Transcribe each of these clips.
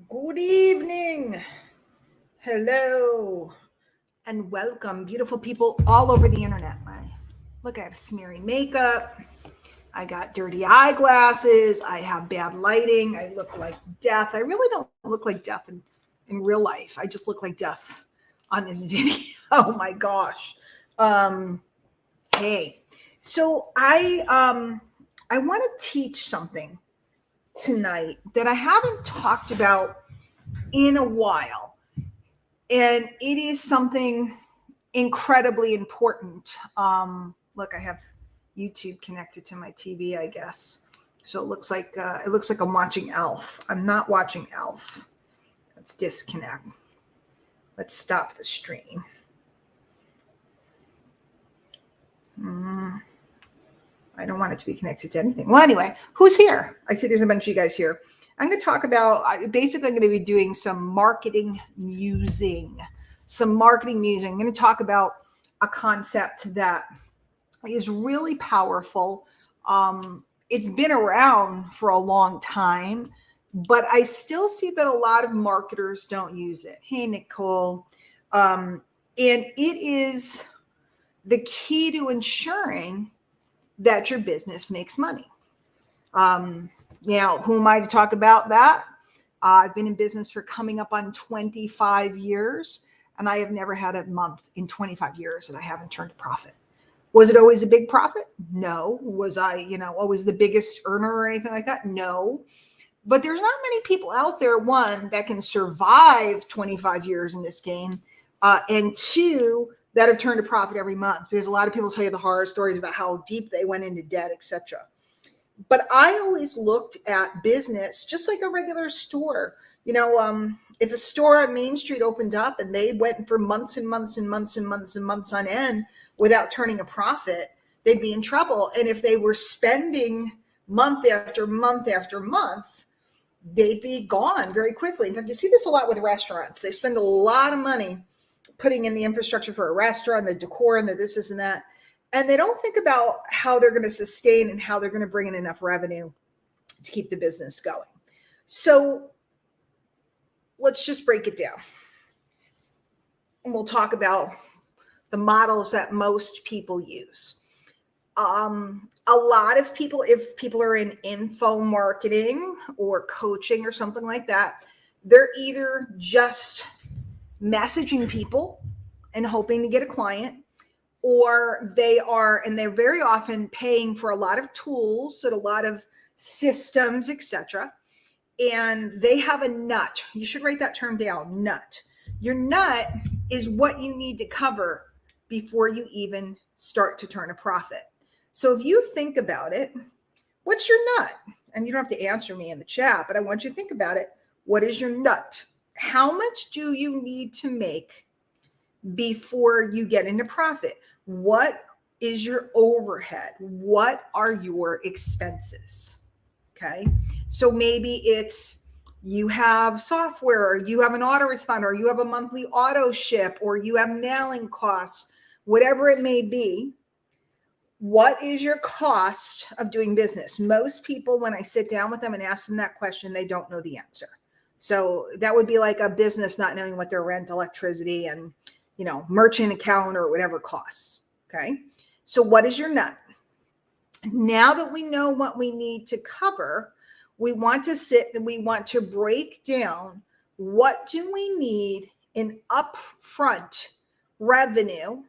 Good evening. Hello and welcome, beautiful people all over the internet. Look, I have smeary makeup. I got dirty eyeglasses. I have bad lighting. I look like death. I really don't look like death in real life. I just look like death on this video. Oh my gosh. Um, hey, so I want to teach something tonight that I haven't talked about in a while. And it is something incredibly important. Look, I have YouTube connected to my TV, I guess. So it looks like I'm watching Alf. I'm not watching Alf. Let's disconnect. Let's stop the stream. I don't want it to be connected to anything. Well, anyway, who's here? I see there's a bunch of you guys here. I'm going to talk about, basically, I'm going to be doing some marketing musing. I'm going to talk about a concept that is really powerful. It's been around for a long time, but I still see that a lot of marketers don't use it. Hey, Nicole. And it is the key to ensuring that your business makes money. Now, who am I to talk about that? I've been in business for coming up on 25 years, and I have never had a month in 25 years that I haven't turned a profit. Was it always a big profit? No. Was I, always the biggest earner or anything like that? No. But there's not many people out there, one, that can survive 25 years in this game, and two, that have turned a profit every month, because a lot of people tell you the horror stories about how deep they went into debt, etc. But I always looked at business just like a regular store. If a store on Main Street opened up and they went for months and months and months and months and months on end without turning a profit, they'd be in trouble. And if they were spending month after month after month, they'd be gone very quickly. In fact, you see this a lot with restaurants. They spend a lot of money putting in the infrastructure for a restaurant, the decor and the this and that. And they don't think about how they're going to sustain and how they're going to bring in enough revenue to keep the business going. So let's just break it down. And we'll talk about the models that most people use. A lot of people, if people are in info marketing or coaching or something like that, they're either just messaging people and hoping to get a client, or they're very often paying for a lot of tools and a lot of systems, etc. And they have a nut. You should write that term down, nut. Your nut is what you need to cover before you even start to turn a profit. So if you think about it, what's your nut? And you don't have to answer me in the chat, but I want you to think about it. What is your nut? How much do you need to make before you get into profit? What is your overhead? What are your expenses? Okay. So maybe it's you have software, or you have an autoresponder, or you have a monthly auto ship, or you have mailing costs, whatever it may be. What is your cost of doing business? Most people, when I sit down with them and ask them that question, they don't know the answer. So that would be like a business not knowing what their rent, electricity, and merchant account or whatever costs. Okay. So what is your nut? Now that we know what we need to cover, we want to sit and we want to break down what do we need in upfront revenue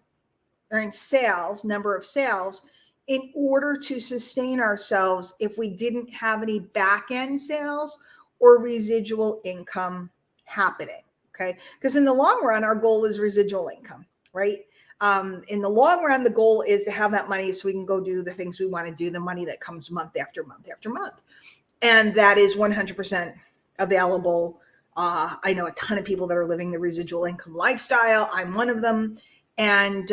or in sales, number of sales, in order to sustain ourselves if we didn't have any back end sales or residual income happening. Okay. Because in the long run, our goal is residual income, right? In the long run, the goal is to have that money so we can go do the things we want to do, the money that comes month after month after month. And that is 100% available. I know a ton of people that are living the residual income lifestyle. I'm one of them. And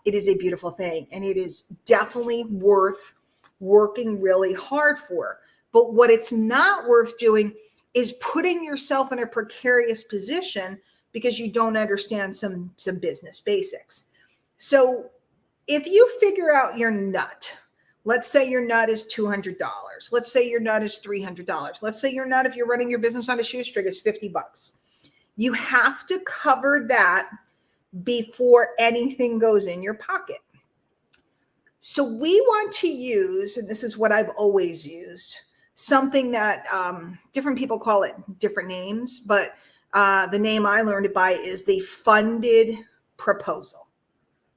it is a beautiful thing. And it is definitely worth working really hard for. But what it's not worth doing is putting yourself in a precarious position because you don't understand some business basics. So if you figure out your nut, Let's say your nut is $200. Let's say your nut is $300. Let's say your nut, if you're running your business on a shoestring, is $50. You have to cover that before anything goes in your pocket. So we want to use, and this is what I've always used, something that different people call it different names, but the name I learned it by is the funded proposal.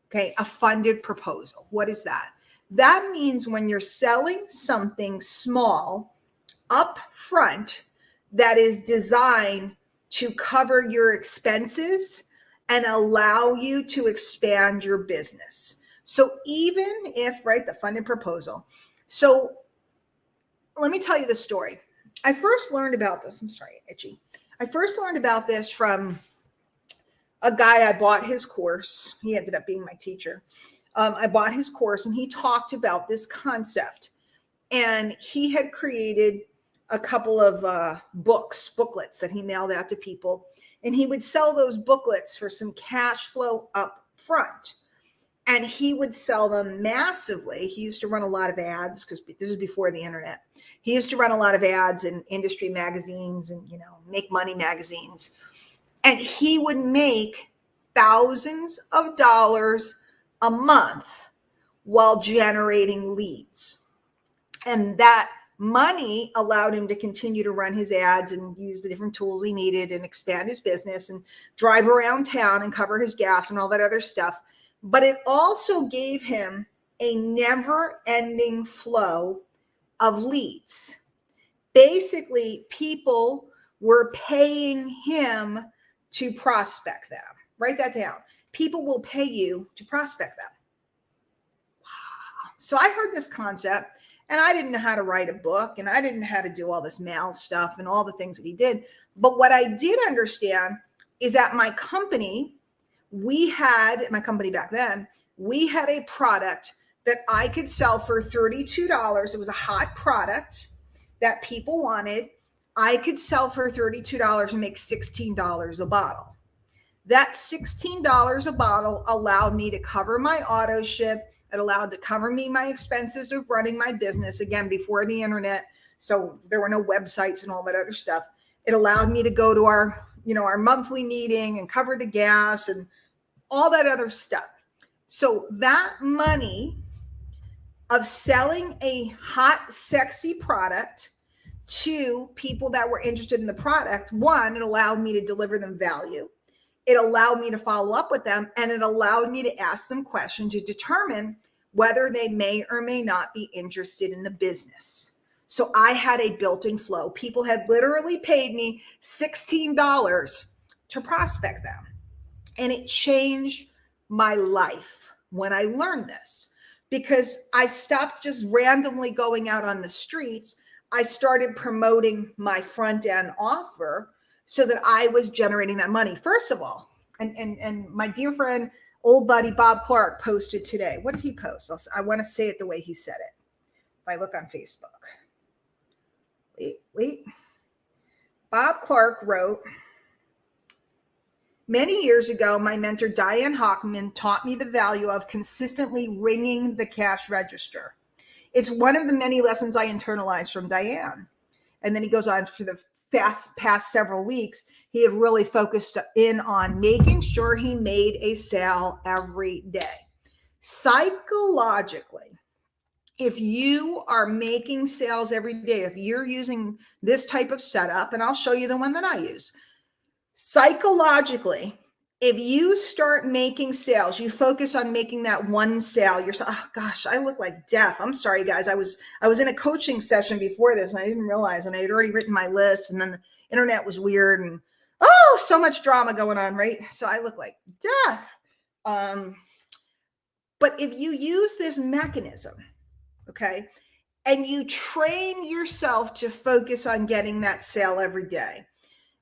Okay, a funded proposal. What is that? That means when you're selling something small up front that is designed to cover your expenses and allow you to expand your business. So even if, right, the funded proposal. So let me tell you the story. I first learned about this. I'm sorry, itchy. I first learned about this from a guy. I bought his course. He ended up being my teacher. I bought his course and he talked about this concept. And he had created a couple of booklets that he mailed out to people. And he would sell those booklets for some cash flow up front. And he would sell them massively. He used to run a lot of ads because this was before the internet. He used to run a lot of ads in industry magazines and, Make Money magazines. And he would make thousands of dollars a month while generating leads. And that money allowed him to continue to run his ads and use the different tools he needed and expand his business and drive around town and cover his gas and all that other stuff. But it also gave him a never-ending flow of leads. Basically, people were paying him to prospect them. Write that down. People will pay you to prospect them. Wow. So I heard this concept and I didn't know how to write a book and I didn't know how to do all this mail stuff and all the things that he did. But what I did understand is that my company back then, we had a product that I could sell for $32. It was a hot product that people wanted. I could sell for $32 and make $16 a bottle. That $16 a bottle allowed me to cover my auto ship. It allowed to cover me my expenses of running my business, again, before the internet. So there were no websites and all that other stuff. It allowed me to go to our monthly meeting and cover the gas and all that other stuff. So that money of selling a hot, sexy product to people that were interested in the product, one, it allowed me to deliver them value. It allowed me to follow up with them, and it allowed me to ask them questions to determine whether they may or may not be interested in the business. So I had a built-in flow. People had literally paid me $16 to prospect them. And it changed my life when I learned this, because I stopped just randomly going out on the streets. I started promoting my front end offer so that I was generating that money. First of all, and my dear friend, old buddy Bob Clark posted today. What did he post? I want to say it the way he said it. If I look on Facebook. Wait. Bob Clark wrote, many years ago, my mentor, Diane Hockman, taught me the value of consistently ringing the cash register. It's one of the many lessons I internalized from Diane. And then he goes on for the past several weeks, he had really focused in on making sure he made a sale every day. Psychologically, if you are making sales every day, if you're using this type of setup, and I'll show you the one that I use, psychologically, if you start making sales, you focus on making that one sale. You're so, oh gosh, I look like death. I'm sorry, guys. I was in a coaching session before this and I didn't realize, and I had already written my list, and then the internet was weird and so much drama going on, right? So I look like death. But if you use this mechanism, okay, and you train yourself to focus on getting that sale every day,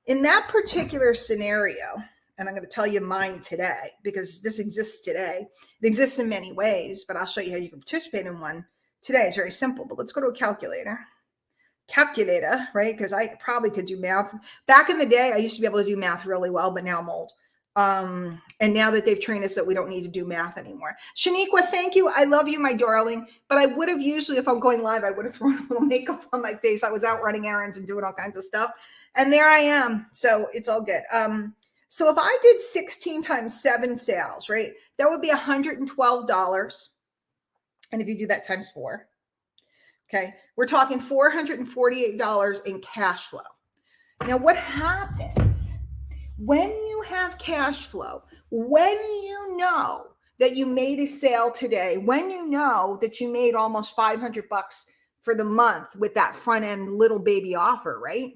in that particular scenario, and I'm going to tell you mine today because this exists today. It exists in many ways, but I'll show you how you can participate in one today. It's very simple, but let's go to a calculator, right? Because I probably could do math. Back in the day, I used to be able to do math really well, but now I'm old. And now that they've trained us that we don't need to do math anymore. Shaniqua, thank you. I love you, my darling. But I would have usually, if I'm going live, I would have thrown a little makeup on my face. I was out running errands and doing all kinds of stuff. And there I am. So it's all good. So if I did 16 times 7 sales, right, that would be $112. And if you do that times 4, okay, we're talking $448 in cash flow. Now, what happens when you have cash flow, when you know that you made a sale today, when you know that you made almost $500 for the month with that front end little baby offer, right?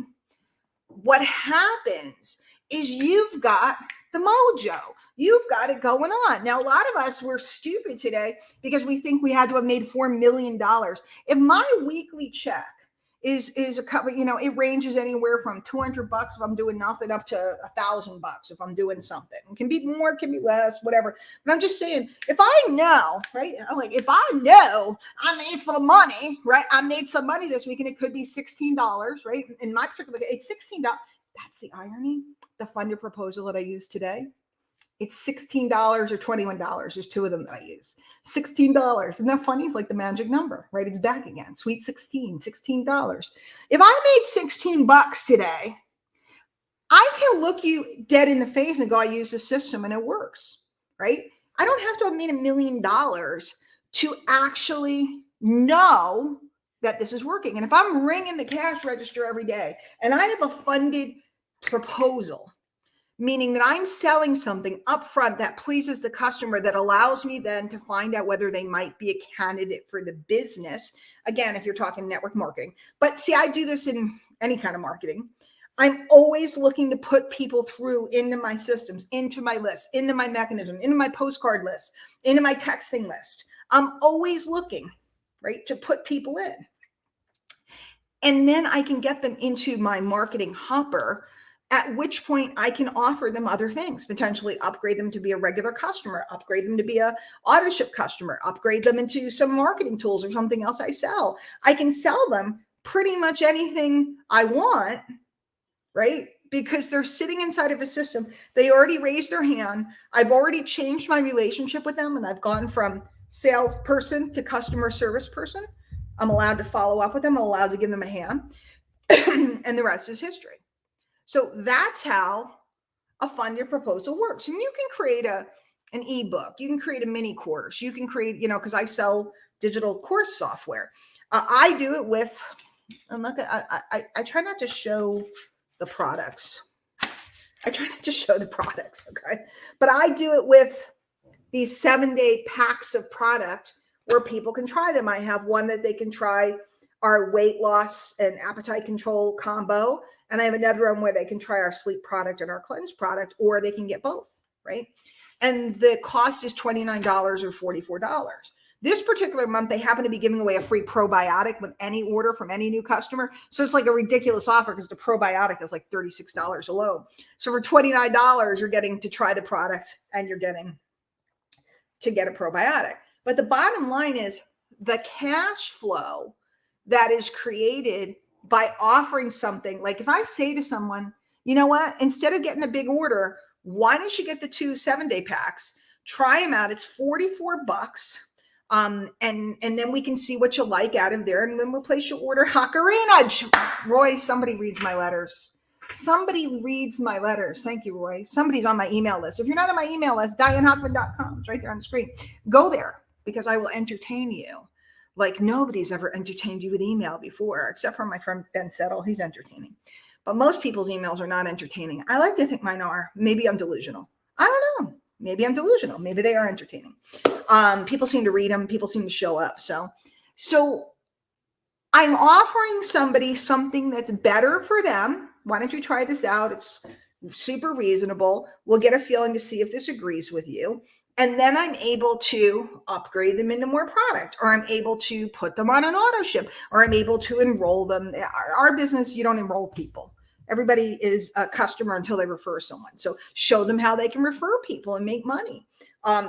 What happens is you've got the mojo. You've got it going on. Now, a lot of us were stupid today because we think we had to have made $4 million. If my weekly check is a couple, it ranges anywhere from $200 if I'm doing nothing up to $1,000 if I'm doing something. It can be more, it can be less, whatever. But I'm just saying, if I know, right? I'm like, if I know I need some money, right? I need some money this week, and it could be $16, right? In my particular case, it's $16. That's the irony. The funded proposal that I used today, it's $16 or $21. There's 2 of them that I use. $16. Isn't that funny? It's like the magic number, right? It's back again. Sweet 16, $16. If I made $16 today, I can look you dead in the face and go, I use the system and it works, right? I don't have to have made $1 million to actually know that this is working. And if I'm ringing the cash register every day and I have a funded proposal, meaning that I'm selling something upfront that pleases the customer, that allows me then to find out whether they might be a candidate for the business. Again, if you're talking network marketing. But see, I do this in any kind of marketing. I'm always looking to put people through into my systems, into my list, into my mechanism, into my postcard list, into my texting list. I'm always looking, right, to put people in. And then I can get them into my marketing hopper, at which point I can offer them other things, potentially upgrade them to be a regular customer, upgrade them to be a auto ship customer, upgrade them into some marketing tools or something else I sell. I can sell them pretty much anything I want, right? Because they're sitting inside of a system. They already raised their hand. I've already changed my relationship with them, and I've gone from salesperson to customer service person. I'm allowed to follow up with them. I'm allowed to give them a hand. And the rest is history. So that's how a funded proposal works. And you can create an ebook. You can create a mini course. You can create, because I sell digital course software. I do it with, and look, I try not to show the products. Okay? But I do it with these 7-day packs of product where people can try them. I have one that they can try our weight loss and appetite control combo. And I have another one where they can try our sleep product and our cleanse product, or they can get both, right? And the cost is $29 or $44. This particular month, they happen to be giving away a free probiotic with any order from any new customer. So it's like a ridiculous offer because the probiotic is like $36 alone. So for $29, you're getting to try the product and you're getting to get a probiotic. But the bottom line is the cash flow that is created by offering something. Like if I say to someone, you know what, instead of getting a big order, why don't you get the 2 7-day packs, try them out. It's $44. And then we can see what you like out of there. And then we'll place your order. Hackerina. Roy, somebody reads my letters. Thank you, Roy. Somebody's on my email list. If you're not on my email list, DianeHockman.com. It's right there on the screen. Go there because I will entertain you like nobody's ever entertained you with email before, except for my friend Ben Settle. He's entertaining. But most people's emails are not entertaining. I like to think mine are. Maybe I'm delusional. I don't know. Maybe I'm delusional. Maybe they are entertaining. People seem to read them. People seem to show up. So I'm offering somebody something that's better for them. Why don't you try this out? It's super reasonable. We'll get a feeling to see if this agrees with you. And then I'm able to upgrade them into more product, or I'm able to put them on an auto ship, or I'm able to enroll them. Our business, you don't enroll people. Everybody is a customer until they refer someone. So show them how they can refer people and make money.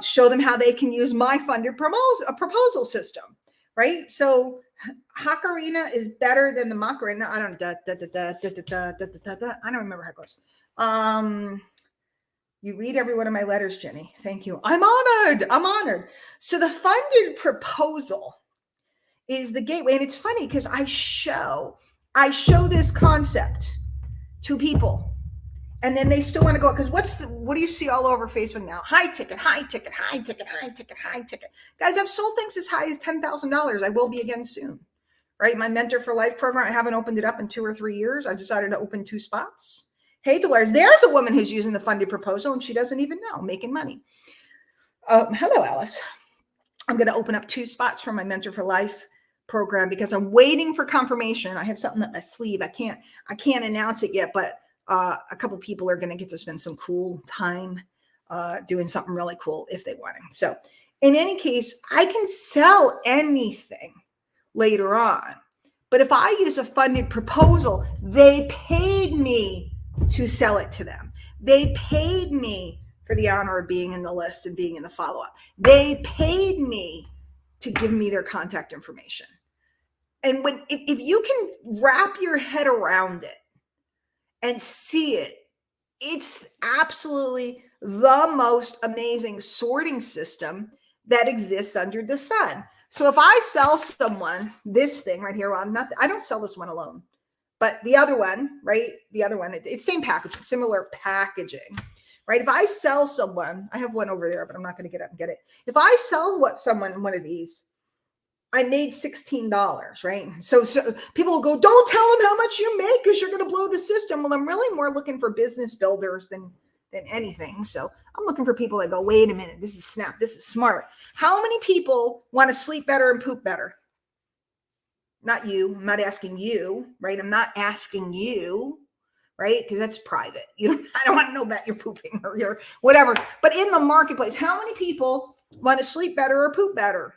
Show them how they can use my funded proposal system, right? So Hackerina is better than the Macarena. I don't remember how it goes. You read every one of my letters, Jenny. Thank you. I'm honored. I'm honored. So the funded proposal is the gateway. And it's funny because I show this concept to people. And then they still want to go, because what do you see all over Facebook now? High ticket, high ticket, high ticket, high ticket, high ticket. Guys, I've sold things as high as $10,000. I will be again soon, right? My Mentor for Life program, I haven't opened it up in 2 or 3 years. I decided to open 2 spots. Hey, Dolores, there's a woman who's using the funded proposal and she doesn't even know, making money. Hello, Alice. I'm going to open up 2 spots for my Mentor for Life program because I'm waiting for confirmation. I have something up my sleeve. I can't announce it yet, but a couple people are going to get to spend some cool time doing something really cool if they want it. So in any case, I can sell anything later on. But if I use a funded proposal, they paid me to sell it to them. They paid me for the honor of being in the list and being in the follow-up. They paid me to give me their contact information. And if you can wrap your head around it and see it, it's absolutely the most amazing sorting system that exists under the sun. So if I sell someone this thing right here, well, I don't sell this one alone, but the other one, right? The other one, it's same packaging, similar packaging, right? If I sell someone, I have one over there, but I'm not going to get up and get it. If I sell someone one of these, I made $16, right? So people will go, don't tell them how much you make because you're going to blow the system. Well, I'm really more looking for business builders than anything. So I'm looking for people that go, wait a minute, this is snap. This is smart. How many people want to sleep better and poop better? Not you. I'm not asking you, right? I'm not asking you, right? Because that's private. I don't want to know about your pooping or your whatever. But in the marketplace, how many people want to sleep better or poop better?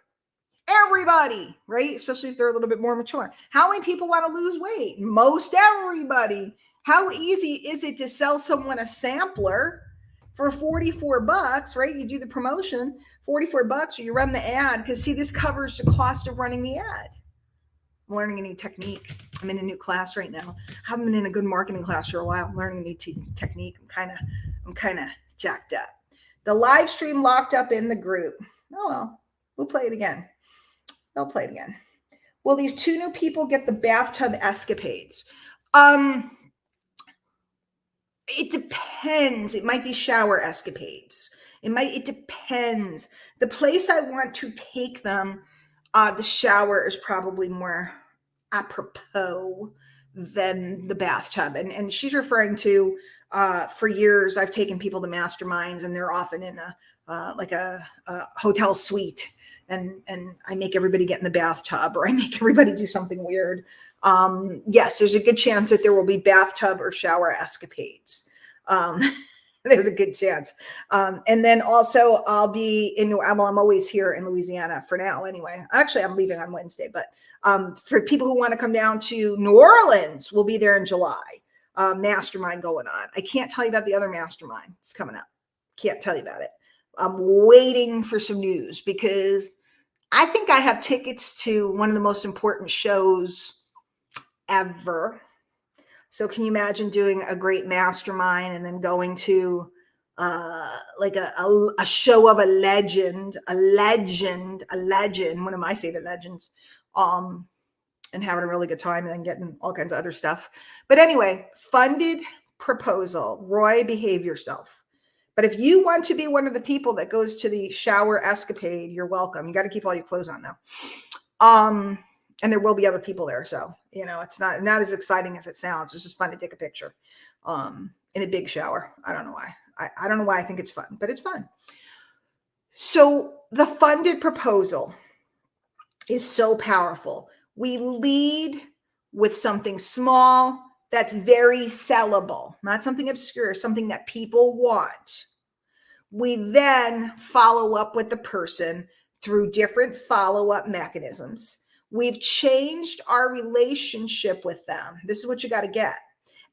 Everybody, right? Especially if they're a little bit more mature. How many people want to lose weight? Most everybody. How easy is it to sell someone a sampler for $44, right? You do the promotion, $44, or you run the ad, because see, this covers the cost of running the ad. I'm learning a new technique. I'm in a new class right now. I haven't been in a good marketing class for a while. I'm learning a new technique. I'm kind of jacked up. The live stream locked up in the group. Oh, well, we'll play it again. They'll play it again. Will these 2 new people get the bathtub escapades? It depends. It might be shower escapades. It depends. The place I want to take them, the shower is probably more apropos than the bathtub. And she's referring to, for years, I've taken people to masterminds and they're often in a hotel suite. And I make everybody get in the bathtub, or I make everybody do something weird. Yes, there's a good chance that there will be bathtub or shower escapades. There's a good chance. And then also I'm always here in Louisiana for now anyway. Actually, I'm leaving on Wednesday, but for people who want to come down to New Orleans, we'll be there in July. Mastermind going on. I can't tell you about the other mastermind. It's coming up. Can't tell you about it. I'm waiting for some news because I think I have tickets to one of the most important shows ever. So can you imagine doing a great mastermind and then going to like a show of a legend, one of my favorite legends, and having a really good time and then getting all kinds of other stuff. But anyway, funded proposal. Roy, behave yourself. But if you want to be one of the people that goes to the shower escapade, you're welcome. You got to keep all your clothes on though. And there will be other people there. So, it's not as exciting as it sounds. It's just fun to take a picture in a big shower. I don't know why. I don't know why I think it's fun, but it's fun. So the funded proposal is so powerful. We lead with something small that's very sellable, not something obscure, something that people want. We then follow up with the person through different follow-up mechanisms. We've changed our relationship with them. This is what you got to get.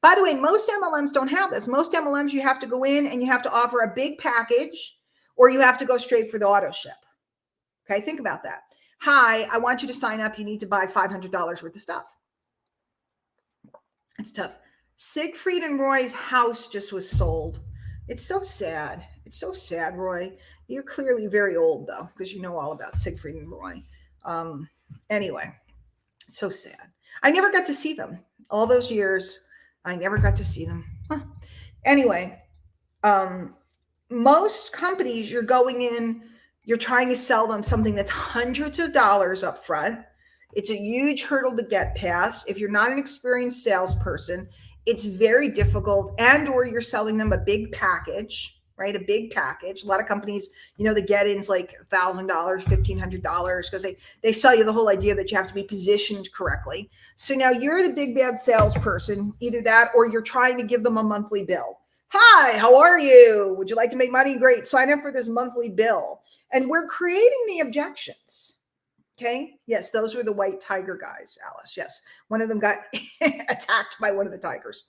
By the way, most MLMs don't have this. Most MLMs, you have to go in and you have to offer a big package, or you have to go straight for the auto ship. Okay, think about that. Hi, I want you to sign up. You need to buy $500 worth of stuff. It's tough. Siegfried and Roy's house just was sold It's so sad. It's so sad, Roy. You're clearly very old, though, because you know all about Siegfried and Roy. Um, anyway, it's so sad. I never got to see them. All those years, I never got to see them. Huh. Anyway, um, most companies, you're going in, you're trying to sell them something that's hundreds of dollars up front. It's a huge hurdle to get past. If you're not an experienced salesperson, it's very difficult, and or you're selling them a big package, right? A big package. A lot of companies, the get-ins like $1,000, $1,500 because they sell you the whole idea that you have to be positioned correctly. So now you're the big bad salesperson, either that or you're trying to give them a monthly bill. Hi, how are you? Would you like to make money? Great. Sign up for this monthly bill. And we're creating the objections. Okay. Yes, those were the white tiger guys, Alice. Yes. One of them got attacked by one of the tigers.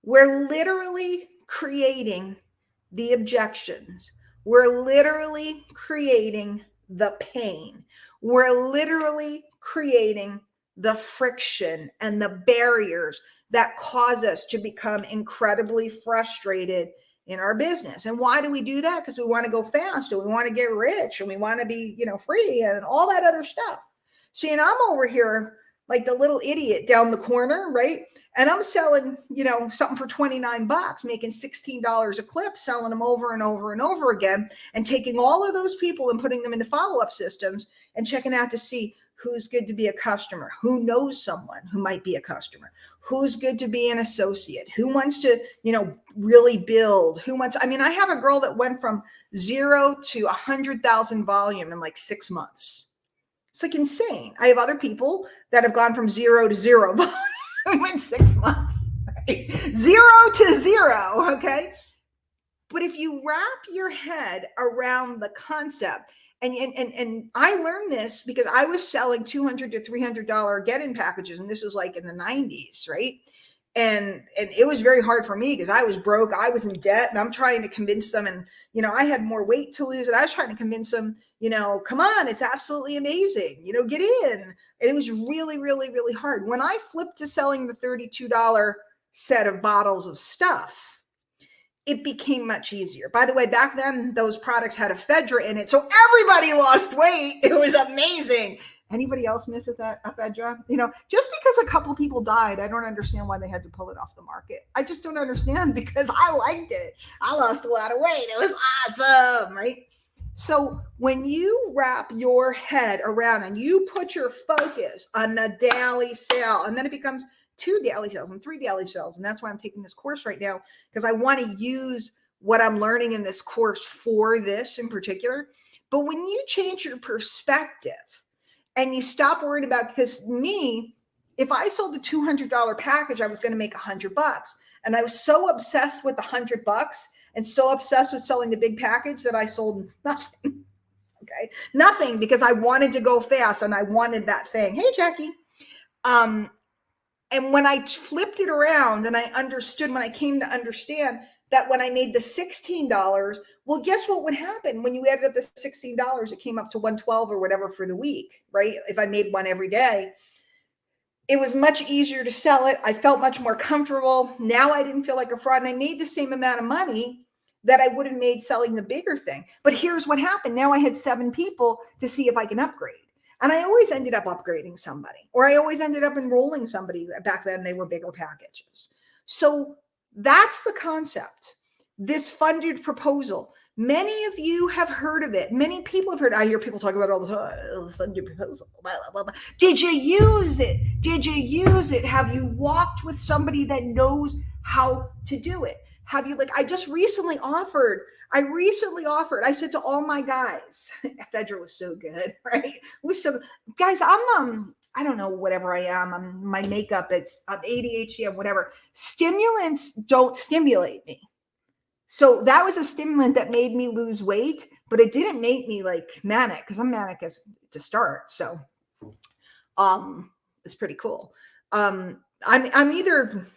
We're literally creating the objections. We're literally creating the pain. We're literally creating the friction and the barriers that cause us to become incredibly frustrated in our business. And why do we do that? Because we want to go fast and we want to get rich and we want to be, free and all that other stuff. See, and I'm over here like the little idiot down the corner, right? And I'm selling, something for $29, making $16 a clip, selling them over and over and over again, and taking all of those people and putting them into follow-up systems and checking out to see who's good to be a customer, who knows someone who might be a customer, who's good to be an associate, who wants to, really build, I have a girl that went from 0 to 100,000 volume in like 6 months. It's like insane. I have other people that have gone from 0 to 0 in 6 months, right? 0 to 0. Okay. But if you wrap your head around the concept, and I learned this because I was selling $200 to $300 get-in packages, and this was like in the 90s, right? And it was very hard for me because I was broke, I was in debt, and I'm trying to convince them, and I had more weight to lose, and I was trying to convince them, come on, it's absolutely amazing, get in. And it was really, really, really hard. When I flipped to selling the $32 set of bottles of stuff, it became much easier. By the way, back then, those products had ephedra in it, so everybody lost weight. It was amazing. Anybody else miss that ephedra? Just because a couple people died, I don't understand why they had to pull it off the market. I just don't understand because I liked it. I lost a lot of weight. It was awesome, right? So when you wrap your head around and you put your focus on the daily sale, and then it becomes 2 daily sales and 3 daily sales. And that's why I'm taking this course right now, because I want to use what I'm learning in this course for this in particular. But when you change your perspective and you stop worrying about, because if I sold a $200 package, I was going to make $100. And I was so obsessed with the $100 and so obsessed with selling the big package that I sold nothing. Okay. Nothing, because I wanted to go fast and I wanted that thing. Hey, Jackie. And when I flipped it around and I understood, when I came to understand that when I made the $16, well, guess what would happen? When you added up the $16, it came up to $112 or whatever for the week, right? If I made one every day, it was much easier to sell it. I felt much more comfortable. Now I didn't feel like a fraud, and I made the same amount of money that I would have made selling the bigger thing. But here's what happened. Now I had 7 people to see if I can upgrade. And I always ended up upgrading somebody, or I always ended up enrolling somebody. Back then, they were bigger packages. So that's the concept. This funded proposal. Many of you have heard of it. Many people have heard. I hear people talk about it all the time. Funded proposal. Blah, blah, blah. Did you use it? Did you use it? Have you walked with somebody that knows how to do it? Have you, I just recently offered, I said to all my guys, ephedra was so good, right? It was so, guys, I don't know, whatever I am, my makeup, I'm ADHD, I'm whatever. Stimulants don't stimulate me. So that was a stimulant that made me lose weight, but it didn't make me manic, because I'm manic to start. So, it's pretty cool. I'm either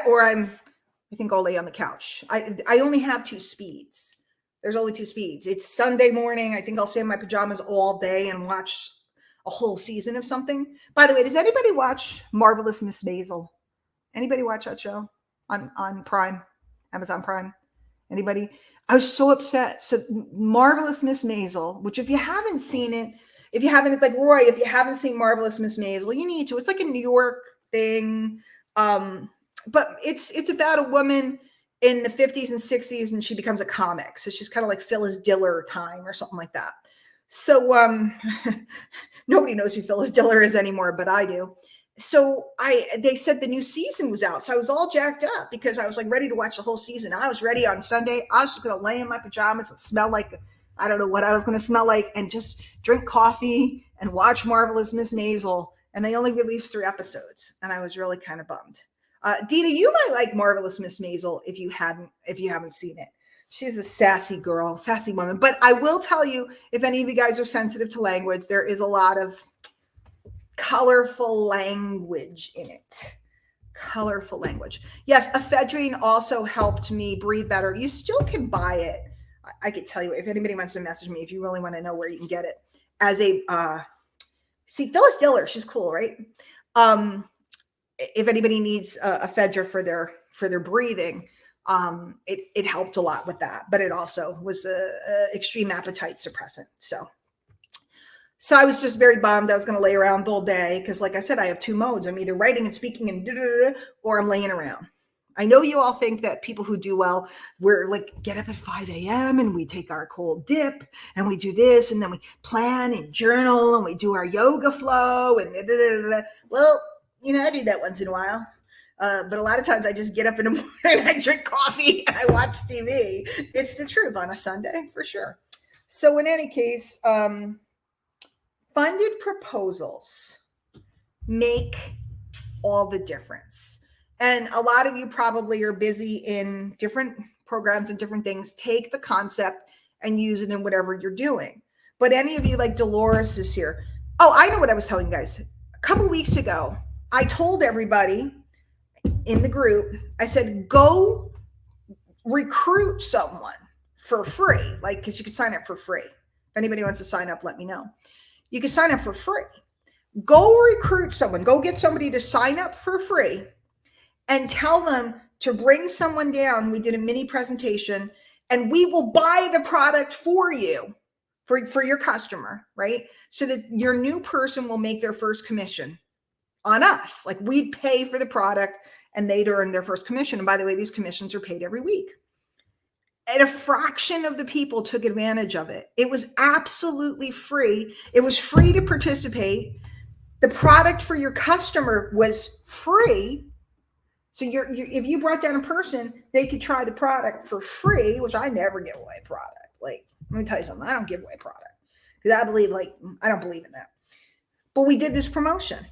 or I think I'll lay on the couch. I only have 2 speeds. There's only 2 speeds. It's Sunday morning. I think I'll stay in my pajamas all day and watch a whole season of something. By the way, does anybody watch Marvelous Miss Maisel? Anybody watch that show? on Prime, Amazon Prime. Anybody? I was so upset. So Marvelous Miss Maisel, which if you haven't seen it, if you haven't, like Roy, if you haven't seen Marvelous Miss Maisel, you need to. It's like a New York thing. But it's about a woman in the 50s and 60s, and she becomes a comic. So she's kind of like Phyllis Diller time or something like that. So nobody knows who Phyllis Diller is anymore, but I do. So they said the new season was out. So I was all jacked up because I was like ready to watch the whole season. I was ready on Sunday. I was just going to lay in my pajamas and smell like, I don't know what I was going to smell like, and just drink coffee and watch Marvelous Miss Maisel. And they only released 3 episodes. And I was really kind of bummed. Dina, you might like Marvelous Miss Maisel if you haven't seen it. She's a sassy girl, sassy woman. But I will tell you, if any of you guys are sensitive to language, there is a lot of colorful language in it. Colorful language. Yes, ephedrine also helped me breathe better. You still can buy it. I could tell you, if anybody wants to message me, if you really want to know where you can get it. As a, see, Phyllis Diller, she's cool, right? If anybody needs ephedra for their breathing, it helped a lot with that, but it also was a extreme appetite suppressant. So I was just very bummed. I was going to lay around the whole day because, like I said, I have 2 modes. I'm either writing and speaking and or I'm laying around. I know you all think that people who do well, we're like, get up at 5 a.m. and we take our cold dip and we do this and then we plan and journal and we do our yoga flow and well, you know, I do that once in a while. But a lot of times I just get up in the morning, I drink coffee, and I watch TV. It's the truth on a Sunday, for sure. So in any case, funded proposals make all the difference. And a lot of you probably are busy in different programs and different things. Take the concept and use it in whatever you're doing. But any of you, like Dolores is here. Oh, I know what I was telling you guys. A couple weeks ago, I told everybody in the group, I said, go recruit someone for free. Like, because you can sign up for free. If anybody wants to sign up, let me know. You can sign up for free. Go recruit someone. Go get somebody to sign up for free and tell them to bring someone down. We did a mini presentation and we will buy the product for you, for your customer, right? So that your new person will make their first commission on us. Like, we pay for the product and they'd earn their first commission. And by the way, these commissions are paid every week. And a fraction of the people took advantage of it. It was absolutely free. It was free to participate. The product for your customer was free. So if you brought down a person, they could try the product for free, which I never give away product. Like, let me tell you something. I don't give away product because I don't believe in that. But we did this promotion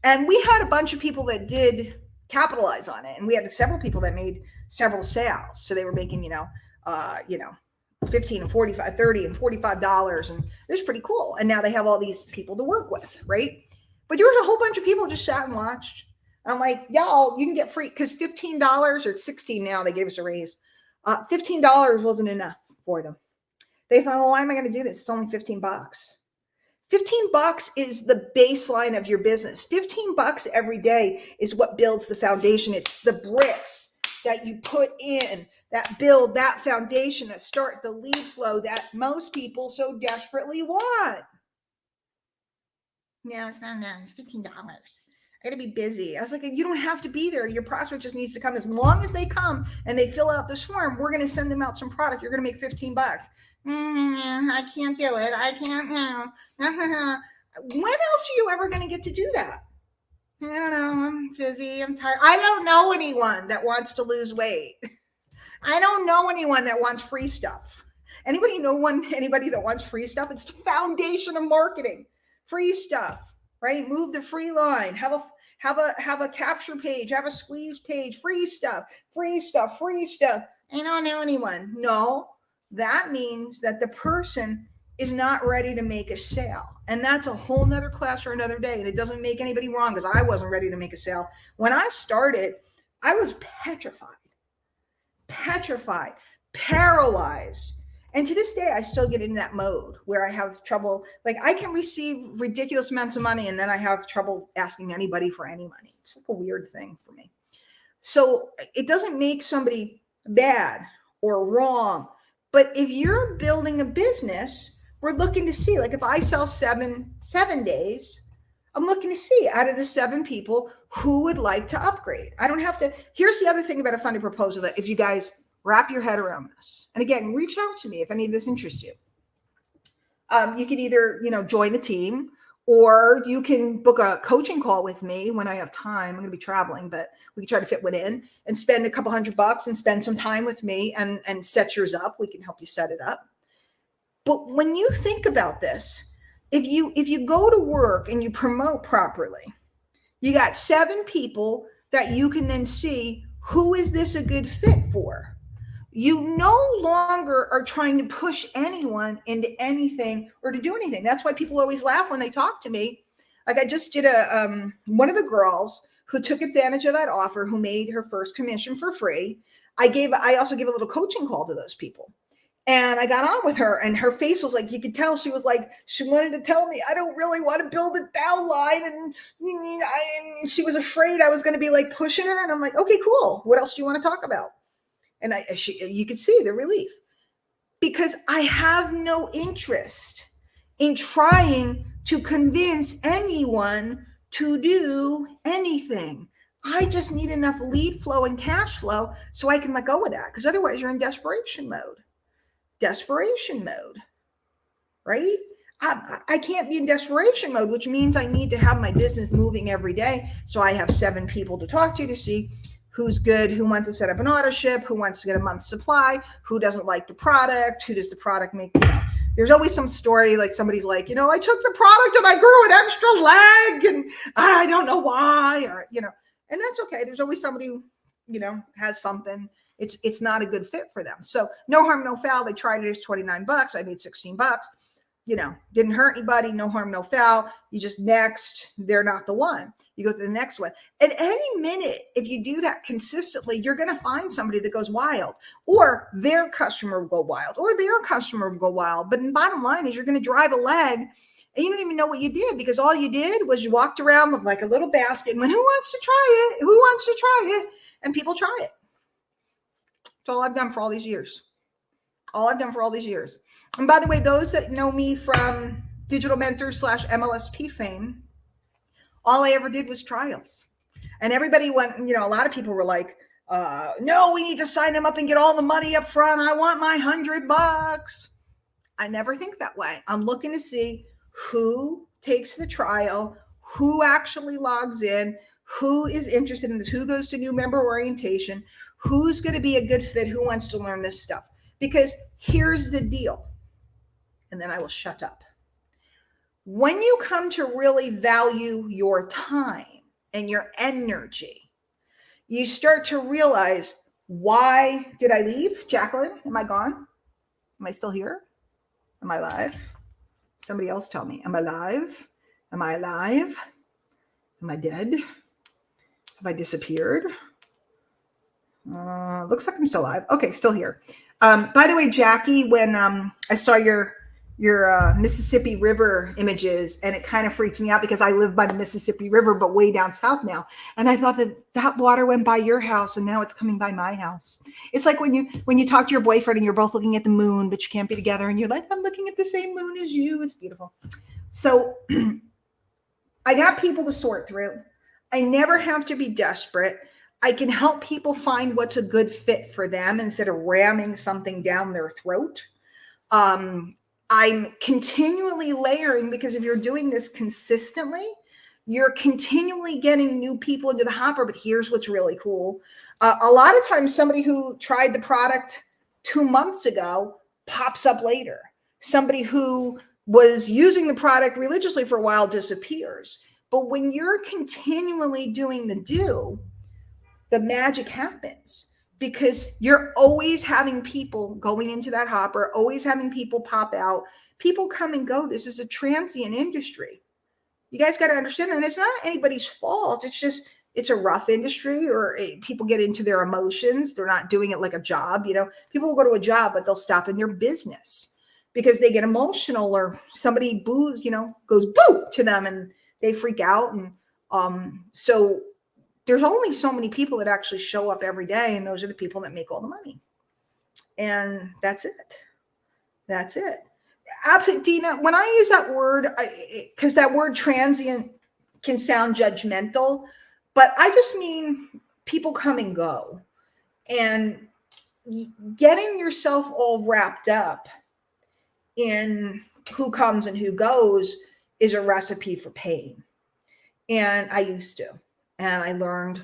and we had a bunch of people that did capitalize on it. And we had several people that made several sales. So they were making, $15 and $45, $30 and $45. And it was pretty cool. And now they have all these people to work with, right? But there was a whole bunch of people just sat and watched. I'm like, y'all, you can get free because $15 or it's $16 now. They gave us a raise. $15 wasn't enough for them. They thought, well, why am I going to do this? It's only $15. $15 is the baseline of your business. $15 every day is what builds the foundation. It's the bricks that you put in that build that foundation, that start the lead flow that most people so desperately want. No, it's not enough. It's $15. I got to be busy. I was like, you don't have to be there. Your prospect just needs to come. As long as they come and they fill out this form, we're going to send them out some product. You're going to make $15. I can't do it. I can't now. When else are you ever going to get to do that? I don't know. I'm busy. I'm tired. I don't know anyone that wants to lose weight. I don't know anyone that wants free stuff. Anybody that wants free stuff? It's the foundation of marketing. Free stuff. Right? Move the free line. Have a capture page. Have a squeeze page. Free stuff. Free stuff. Free stuff. I don't know anyone. No, that means that the person is not ready to make a sale. And that's a whole nother class for another day. And it doesn't make anybody wrong because I wasn't ready to make a sale. When I started, I was petrified, paralyzed. And to this day, I still get in that mode where I have trouble. Like, I can receive ridiculous amounts of money and then I have trouble asking anybody for any money. It's like a weird thing for me. So it doesn't make somebody bad or wrong. But if you're building a business, we're looking to see, like if I sell 7 days, I'm looking to see out of the 7 people who would like to upgrade. I don't have to. Here's the other thing about a funding proposal that if you guys wrap your head around this, and again, reach out to me if any of this interests you. You can either, join the team, or you can book a coaching call with me when I have time. I'm going to be traveling, but we can try to fit one in and spend a couple $100 and spend some time with me and set yours up. We can help you set it up. But when you think about this, if you go to work and you promote properly, you got 7 people that you can then see, who is this a good fit for? You no longer are trying to push anyone into anything or to do anything. That's why people always laugh when they talk to me. Like I just did one of the girls who took advantage of that offer, who made her first commission for free. I also gave a little coaching call to those people. And I got on with her, and her face was like, you could tell she was like, she wanted to tell me, I don't really want to build a downline. And she was afraid I was going to be like pushing her. And I'm like, okay, cool. What else do you want to talk about? And you could see the relief, because I have no interest in trying to convince anyone to do anything. I just need enough lead flow and cash flow so I can let go of that, because otherwise you're in desperation mode. Right? I can't be in desperation mode, which means I need to have my business moving every day. So I have 7 people to talk to see who's good, who wants to set up an auto ship, who wants to get a month's supply, who doesn't like the product, who does the product make, there's always some story, like somebody's like, I took the product and I grew an extra leg and I don't know why, or, and that's okay. There's always somebody who, has something. It's not a good fit for them. So no harm, no foul. They tried it. It's $29. I made $16. Didn't hurt anybody. No harm, no foul. You just next, they're not the one. You go to the next one. At any minute, if you do that consistently, you're going to find somebody that goes wild, or their customer will go wild, or their customer will go wild. But the bottom line is you're going to drive a leg and you don't even know what you did, because all you did was you walked around with like a little basket and went, who wants to try it? Who wants to try it? And people try it. That's all I've done for all these years. And by the way, those that know me from Digital Mentors / MLSP fame, all I ever did was trials. And everybody went, a lot of people were like, no, we need to sign them up and get all the money up front. I want my $100. I never think that way. I'm looking to see who takes the trial, who actually logs in, who is interested in this, who goes to new member orientation, who's going to be a good fit, who wants to learn this stuff. Because here's the deal, and then I will shut up. When you come to really value your time and your energy, you start to realize, why did I leave? Jacqueline, am I gone? Am I still here? Am I live? Somebody else tell me. Am I live? Am I alive? Am I dead? Have I disappeared? Looks like I'm still alive. Okay, still here. By the way, Jackie, when I saw your Mississippi River images, and it kind of freaked me out because I live by the Mississippi River, but way down south now. And I thought that water went by your house and now it's coming by my house. It's like when you talk to your boyfriend and you're both looking at the moon, but you can't be together, and you're like, I'm looking at the same moon as you. It's beautiful. So I got people to sort through. I never have to be desperate. I can help people find what's a good fit for them instead of ramming something down their throat. I'm continually layering, because if you're doing this consistently, you're continually getting new people into the hopper. But here's what's really cool. A lot of times somebody who tried the product 2 months ago pops up later. Somebody who was using the product religiously for a while disappears. But when you're continually doing the magic happens, because you're always having people going into that hopper, always having people pop out. People come and go. This is a transient industry. You guys got to understand that. And it's not anybody's fault. It's just, it's a rough industry, or people get into their emotions. They're not doing it like a job. People will go to a job, but they'll stop in their business because they get emotional, or somebody goes boo to them and they freak out. And so there's only so many people that actually show up every day, and those are the people that make all the money. And that's it. That's it. Absolutely, Dina. When I use that word, because that word transient can sound judgmental, but I just mean people come and go. And getting yourself all wrapped up in who comes and who goes is a recipe for pain. And I used to. And I learned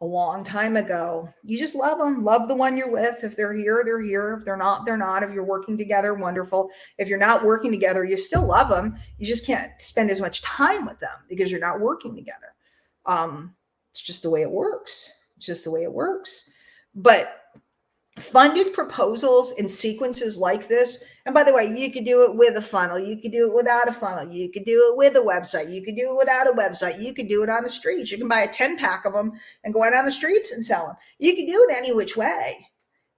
a long time ago, you just love them. Love the one you're with. If they're here, they're here. If they're not, they're not. If you're working together, wonderful. If you're not working together, you still love them. You just can't spend as much time with them because you're not working together. It's just the way it works. It's just the way it works. But funded proposals in sequences like this, and by the way, you could do it with a funnel, you could do it without a funnel, you could do it with a website, you could do it without a website, you could do it on the streets. You can buy a 10-pack of them and go out on the streets and sell them. You can do it any which way.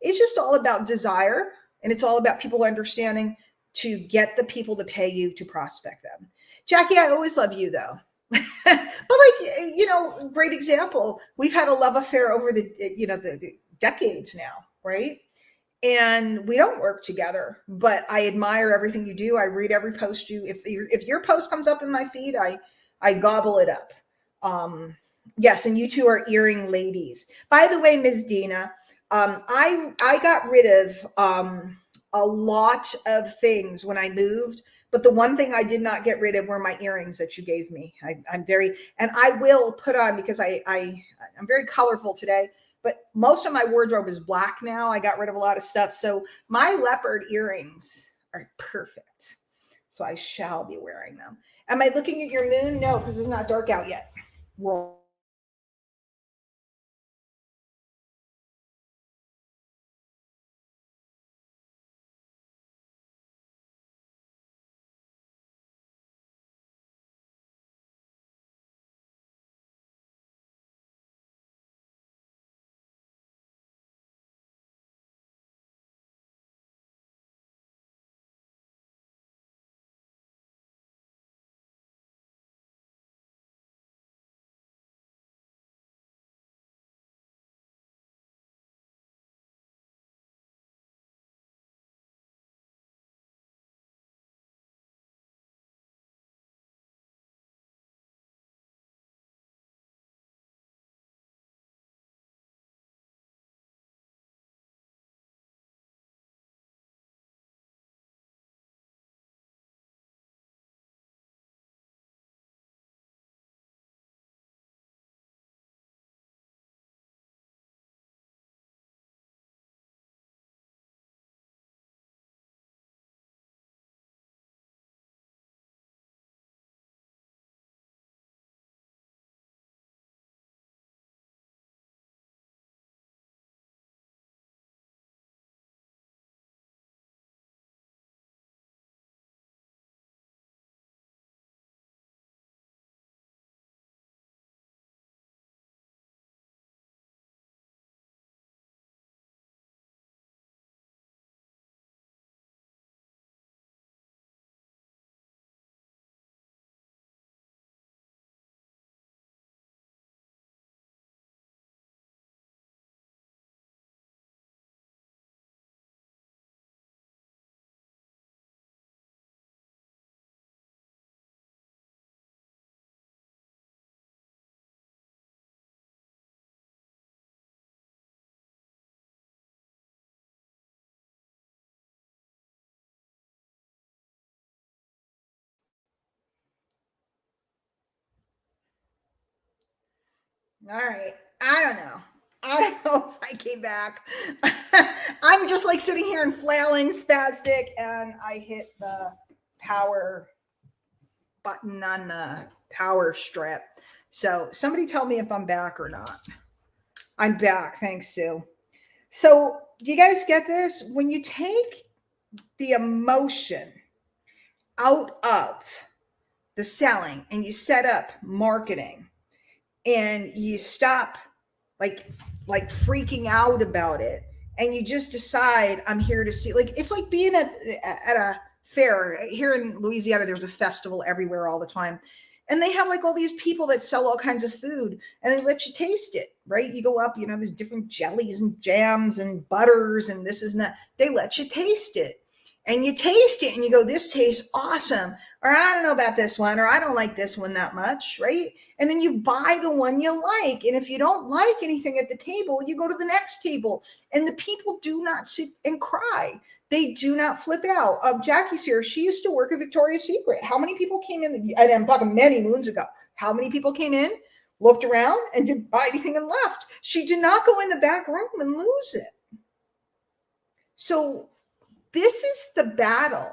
It's just all about desire, and it's all about people understanding to get the people to pay you to prospect them. Jackie, I always love you though. But like, great example. We've had a love affair over the decades now, right? And we don't work together, but I admire everything you do. I read every post if your post comes up in my feed, I gobble it up. Yes, and you two are earring ladies. By the way, Ms. Dina, I got rid of a lot of things when I moved, but the one thing I did not get rid of were my earrings that you gave me. And I will put on, because I'm very colorful today, but most of my wardrobe is black now. I got rid of a lot of stuff. So my leopard earrings are perfect. So I shall be wearing them. Am I looking at your moon? No, because it's not dark out yet. Roll. All right. I don't know. I don't know if I came back. I'm just like sitting here and flailing spastic, and I hit the power button on the power strip. So somebody tell me if I'm back or not. I'm back. Thanks, Sue. So do you guys get this? When you take the emotion out of the selling and you set up marketing and you stop like freaking out about it, and you just decide, I'm here to see, like, it's like being at a fair here in Louisiana. There's a festival everywhere all the time, And they have like all these people that sell all kinds of food and they let you taste it, right? You go up, there's different jellies and jams and butters and this and that. They let you taste it. And you taste it and you go, this tastes awesome. Or I don't know about this one, or I don't like this one that much, right? And then you buy the one you like. And if you don't like anything at the table, you go to the next table. And the people do not sit and cry. They do not flip out. Jackie's here. She used to work at Victoria's Secret. How many people came in? And I'm talking many moons ago. How many people came in, looked around, and didn't buy anything and left? She did not go in the back room and lose it. So this is the battle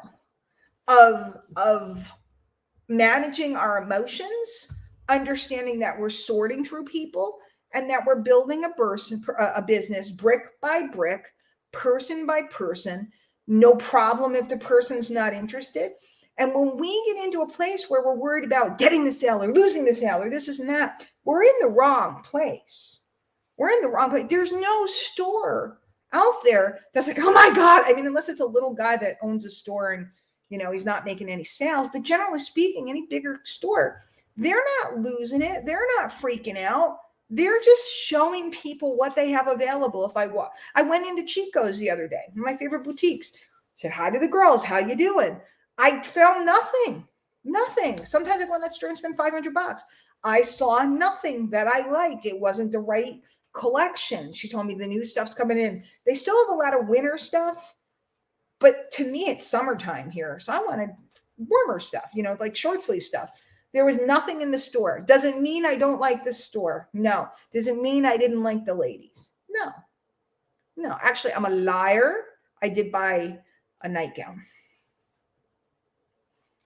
of managing our emotions, understanding that we're sorting through people and that we're building a business brick by brick, person by person, no problem if the person's not interested. And when we get into a place where we're worried about getting the sale or losing the sale or this and that, we're in the wrong place. We're in the wrong place. There's no store out there that's like, oh my God. I mean, unless it's a little guy that owns a store and, he's not making any sales, but generally speaking, any bigger store, they're not losing it. They're not freaking out. They're just showing people what they have available. I went into Chico's the other day, one of my favorite boutiques, said hi to the girls. How you doing? I found nothing. Sometimes I go in that store and spend $500. I saw nothing that I liked. It wasn't the right collection. She told me the new stuff's coming in. They still have a lot of winter stuff, but to me, it's summertime here. So I wanted warmer stuff, like short sleeve stuff. There was nothing in the store. Doesn't mean I don't like the store. No. Doesn't mean I didn't like the ladies. No, actually, I'm a liar. I did buy a nightgown.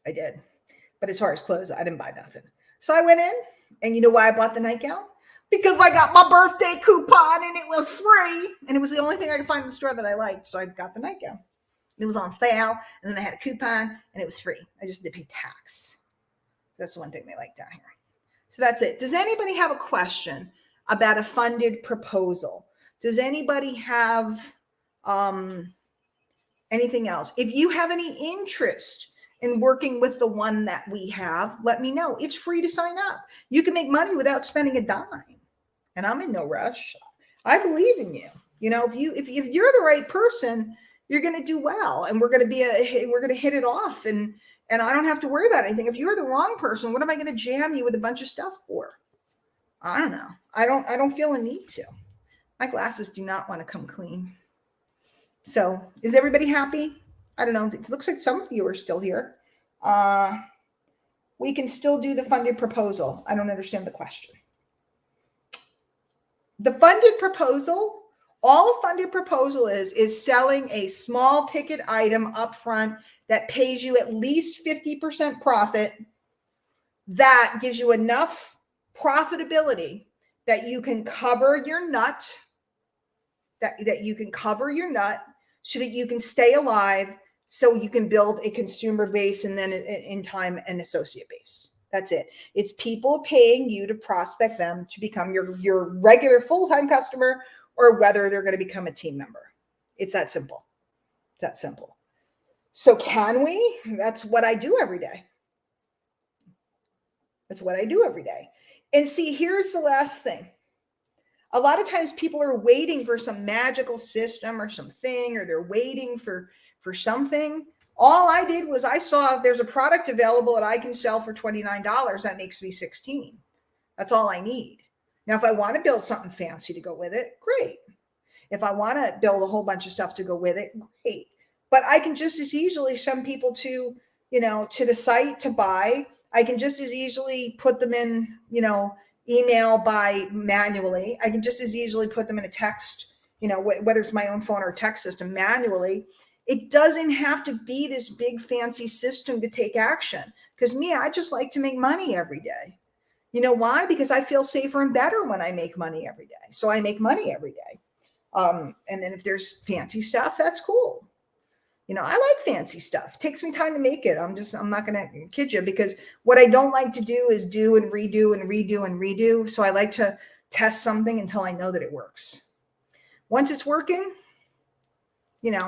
I did. But as far as clothes, I didn't buy nothing. So I went in, and you know why I bought the nightgown? Because I got my birthday coupon and it was free. And it was the only thing I could find in the store that I liked. So I got the nightgown. It was on sale. And then I had a coupon and it was free. I just did pay tax. That's the one thing they like down here. So that's it. Does anybody have a question about a funded proposal? Does anybody have anything else? If you have any interest in working with the one that we have, let me know. It's free to sign up. You can make money without spending a dime. And I'm in no rush. I believe in you. If you're the right person, you're going to do well, and we're going to hit it off, and I don't have to worry about anything. If you're the wrong person, what am I going to jam you with a bunch of stuff for? I don't know. I don't feel a need to. My glasses do not want to come clean. So is everybody happy? I don't know. It looks like some of you are still here. We can still do the funded proposal. I don't understand the question. The funded proposal, all a funded proposal is selling a small ticket item up front that pays you at least 50% profit. That gives you enough profitability that you can cover your nut, that you can cover your nut so that you can stay alive, so you can build a consumer base and then in time an associate base. That's it. It's people paying you to prospect them to become your regular full-time customer, or whether they're going to become a team member. It's that simple. It's that simple. So can we? That's what I do every day. That's what I do every day. And see, here's the last thing. A lot of times people are waiting for some magical system or something, or they're waiting for something. All I did was I saw there's a product available that I can sell for $29. That makes me $16. That's all I need. Now, if I want to build something fancy to go with it, great. If I want to build a whole bunch of stuff to go with it, great. But I can just as easily send people to the site to buy. I can just as easily put them in, email by manually. I can just as easily put them in a text, whether it's my own phone or text system manually. It doesn't have to be this big fancy system to take action. Because I just like to make money every day. You know why? Because I feel safer and better when I make money every day. So I make money every day. And then if there's fancy stuff, that's cool. I like fancy stuff. It takes me time to make it. I'm not going to kid you, because what I don't like to do is do and redo and redo and redo. So I like to test something until I know that it works. Once it's working,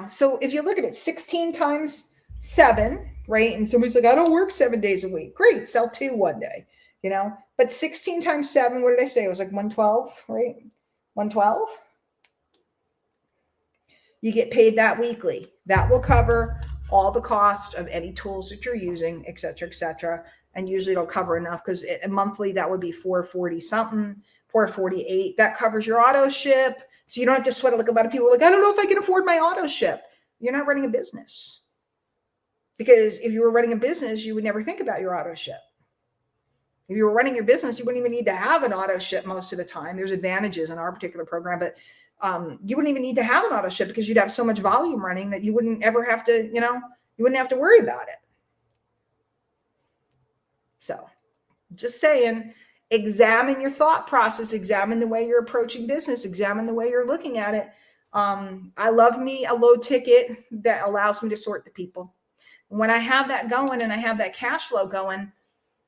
so if you look at it, 16 times 7, right? And somebody's like, I don't work 7 days a week. Great, sell 2 one day, But 16 times 7, what did I say? It was like 112, right? 112. You get paid that weekly. That will cover all the cost of any tools that you're using, et cetera, et cetera. And usually it'll cover enough because monthly that would be 440 something, 448. That covers your auto ship. So you don't have to sweat it. Like a lot of people are like, I don't know if I can afford my auto ship. You're not running a business. Because if you were running a business, you would never think about your auto ship. If you were running your business, you wouldn't even need to have an auto ship most of the time. There's advantages in our particular program, but you wouldn't even need to have an auto ship because you'd have so much volume running that you wouldn't ever have to, you wouldn't have to worry about it. So just saying, examine your thought process, examine the way you're approaching business, examine the way you're looking at it. I love me a low ticket that allows me to sort the people. When I have that going and I have that cash flow going,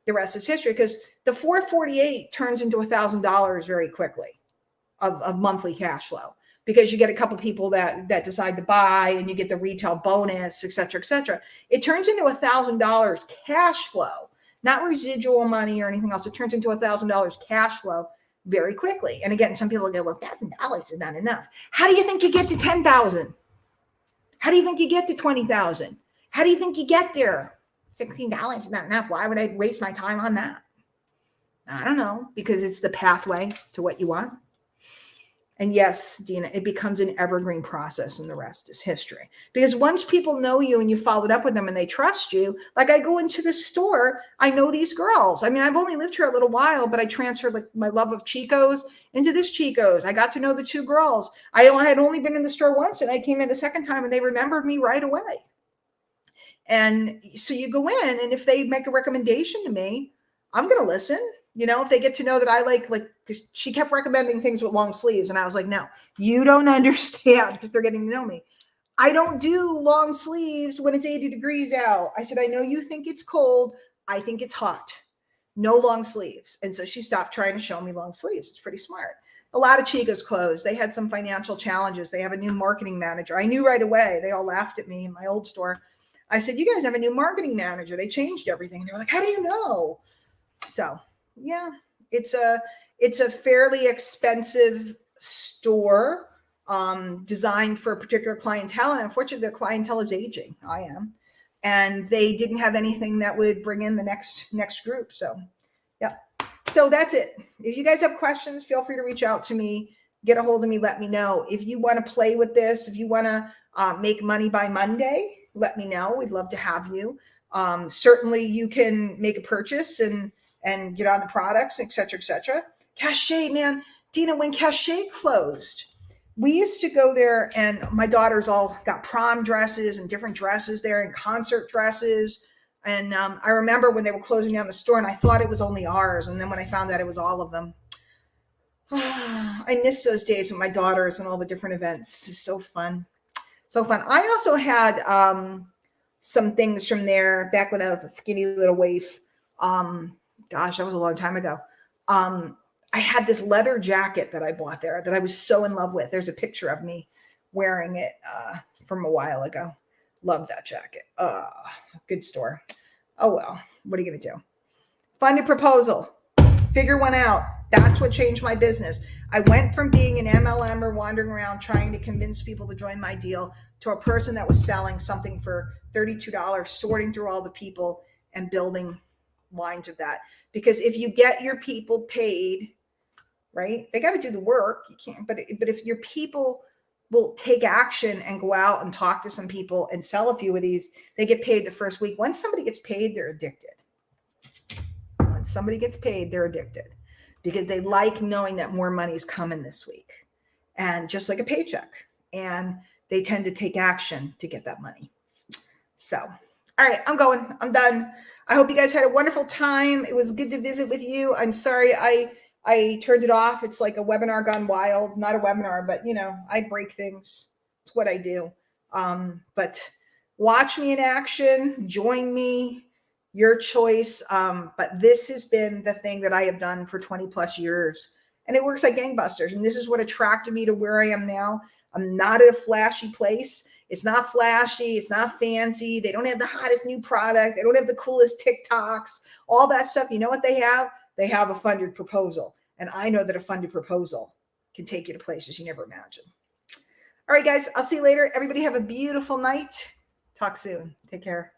the rest is history, because the 448 turns into $1,000 very quickly of monthly cash flow, because you get a couple people that decide to buy and you get the retail bonus, et cetera, et cetera. It turns into $1,000 cash flow, not residual money or anything else. It turns into $1,000 cash flow very quickly. And again, some people go, well, $1,000 is not enough. How do you think you get to 10,000? How do you think you get to 20,000? How do you think you get there? $16 is not enough. Why would I waste my time on that? I don't know, because it's the pathway to what you want. And yes, Dina, it becomes an evergreen process and the rest is history. Because once people know you and you followed up with them and they trust you, like I go into the store, I know these girls. I mean, I've only lived here a little while, but I transferred like my love of Chico's into this Chico's. I got to know the 2 girls. I had only been in the store once and I came in the second time and they remembered me right away. And so you go in, and if they make a recommendation to me, I'm going to listen. If they get to know that I like, because she kept recommending things with long sleeves. And I was like, no, you don't understand, because they're getting to know me. I don't do long sleeves when it's 80 degrees out. I said, I know you think it's cold. I think it's hot. No long sleeves. And so she stopped trying to show me long sleeves. It's pretty smart. A lot of Chico's closed. They had some financial challenges. They have a new marketing manager. I knew right away. They all laughed at me in my old store. I said, you guys have a new marketing manager. They changed everything. And they were like, how do you know? So yeah, it's a fairly expensive store designed for a particular clientele. And unfortunately, their clientele is aging. I am. And they didn't have anything that would bring in the next group. So yeah. So that's it. If you guys have questions, feel free to reach out to me. Get a hold of me. Let me know. If you want to play with this, if you want to make money by Monday, let me know. We'd love to have you. Certainly you can make a purchase and get on the products, et cetera, et cetera. Cachet, man. Dina, when Cachet closed, we used to go there, and my daughters all got prom dresses and different dresses there and concert dresses. And I remember when they were closing down the store, and I thought it was only ours. And then when I found out it was all of them, I miss those days with my daughters and all the different events. It's so fun. So fun. I also had some things from there back when I was a skinny little waif. Gosh, that was a long time ago. I had this leather jacket that I bought there that I was so in love with. There's a picture of me wearing it from a while ago. Love that jacket. Good store. Oh, well, what are you going to do? Find a proposal. Figure one out. That's what changed my business. I went from being an MLMer wandering around trying to convince people to join my deal to a person that was selling something for $32, sorting through all the people and building lines of that. Because if you get your people paid, right, they got to do the work. You can't, but if your people will take action and go out and talk to some people and sell a few of these, they get paid the first week. Once somebody gets paid, they're addicted. Once somebody gets paid, they're addicted because they like knowing that more money is coming this week, and just like a paycheck, and they tend to take action to get that money. So, all right, I'm going. I'm done. I hope you guys had a wonderful time. It was good to visit with you. I'm sorry I turned it off. It's like a webinar gone wild. Not a webinar, but I break things. It's what I do. But watch me in action. Join me. Your choice. But this has been the thing that I have done for 20 plus years. And it works like gangbusters. And this is what attracted me to where I am now. I'm not at a flashy place. It's not flashy. It's not fancy. They don't have the hottest new product. They don't have the coolest TikToks, all that stuff. You know what they have? They have a funded proposal. And I know that a funded proposal can take you to places you never imagined. All right, guys, I'll see you later. Everybody have a beautiful night. Talk soon. Take care.